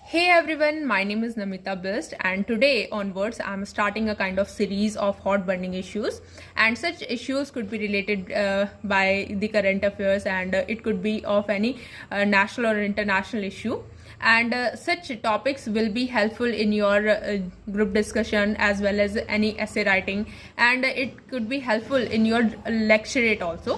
Hey everyone, my name is Namita Bist, and today onwards I'm starting a kind of series of hot burning issues, and such issues could be related by the current affairs, and it could be of any national or international issue, and such topics will be helpful in your group discussion as well as any essay writing, and it could be helpful in your lecturate also.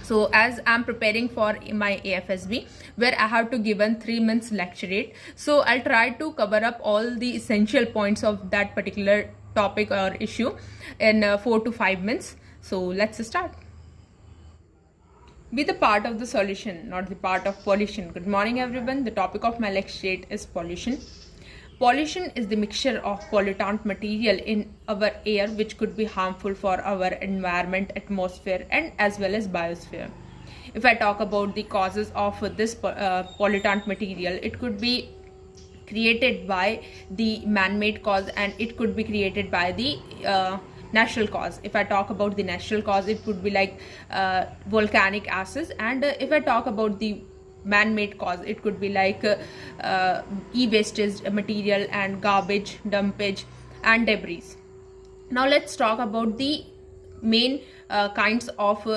So as I'm preparing for my AFSB, where I have to give a 3 months lecturate, so I'll try to cover up all the essential points of that particular topic or issue in 4 to 5 minutes. So let's start. Be the part of the solution, not the part of pollution. Good morning everyone. The topic of my lecturate is pollution. Pollution is the mixture of pollutant material in our air which could be harmful for our environment, atmosphere, and as well as biosphere. If I talk about the causes of this pollutant material, it could be created by the man-made cause and it could be created by the natural cause. If I talk about the natural cause, it would be like volcanic acids, and if I talk about the man-made cause, it could be like e-wastage material and garbage dumpage and debris. Now let's talk about the main kinds of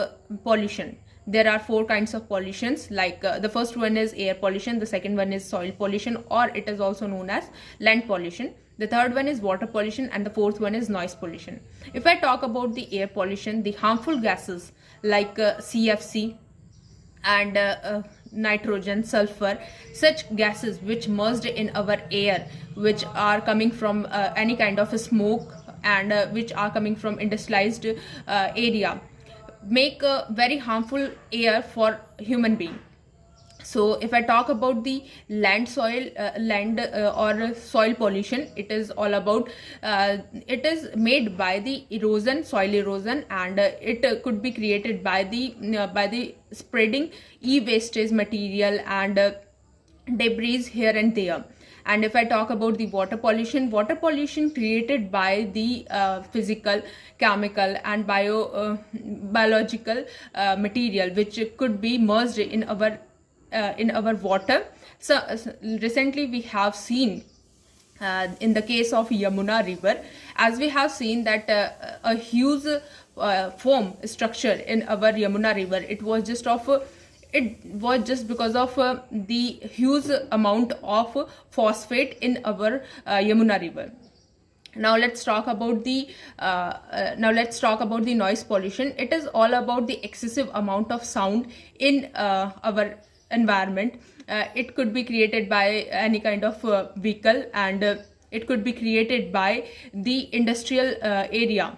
pollution. There are 4 kinds of pollutions, like the first one is air pollution, the second one is soil pollution, or it is also known as land pollution. The third one is water pollution, and the fourth one is noise pollution. If I talk about the air pollution, the harmful gases like CFC and nitrogen, sulfur, such gases which merged in our air, which are coming from any kind of a smoke and which are coming from industrialized area, make a very harmful air for human being. So if I talk about the land or soil pollution, it is all about it is made by the erosion, soil erosion, and it could be created by the spreading e-wastage material and debris here and there. And if I talk about the water pollution created by the physical, chemical, and biological material which could be merged in our water. So recently we have seen in the case of Yamuna river, as we have seen that a huge foam structure in our Yamuna river, it was just because of the huge amount of phosphate in our Yamuna river. Now let's talk about the noise pollution. It is all about the excessive amount of sound in our environment. It could be created by any kind of vehicle, and it could be created by the industrial area.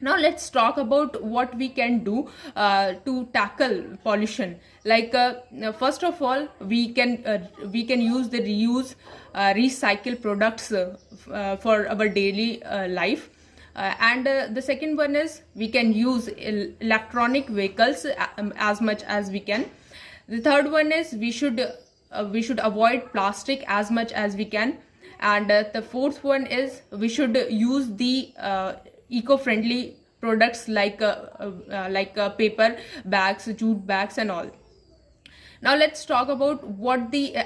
Now let's talk about what we can do to tackle pollution. Like first of all, we can use the reuse, recycle products for our daily life. And the second one is we can use electronic vehicles as much as we can. The third one is we should avoid plastic as much as we can. And the fourth one is we should use the eco-friendly products like paper bags, jute bags, and all. Now let's talk about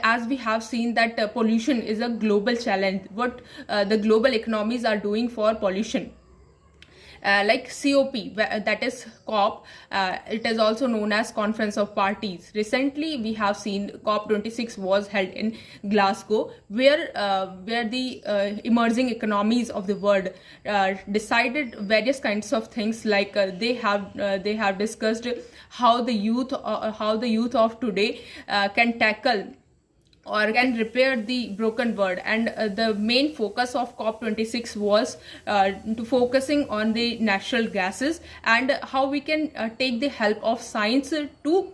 as we have seen that pollution is a global challenge, what the global economies are doing for pollution. Like COP, that is COP, it is also known as Conference of Parties. Recently we have seen COP26 was held in Glasgow, where the emerging economies of the world decided various kinds of things, like they have discussed how the youth of today can tackle or can repair the broken world. And the main focus of COP26 was to focusing on the natural gases and how we can take the help of science to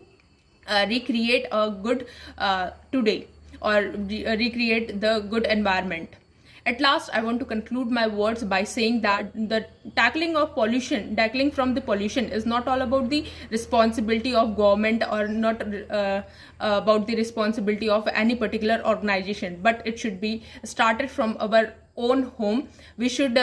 recreate a good today, or recreate the good environment. At last, I want to conclude my words by saying that the tackling from the pollution is not all about the responsibility of government, or not about the responsibility of any particular organization, but it should be started from our own home. We should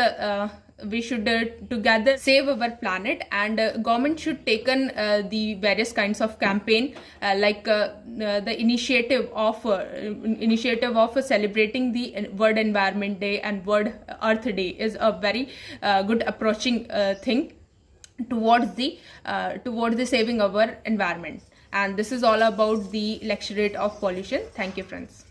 we should together save our planet, and government should taken the various kinds of campaign like the initiative of celebrating the World Environment Day and World Earth Day is a very good approaching thing towards the saving our environment. And this is all about the lecturate of pollution. Thank you, friends.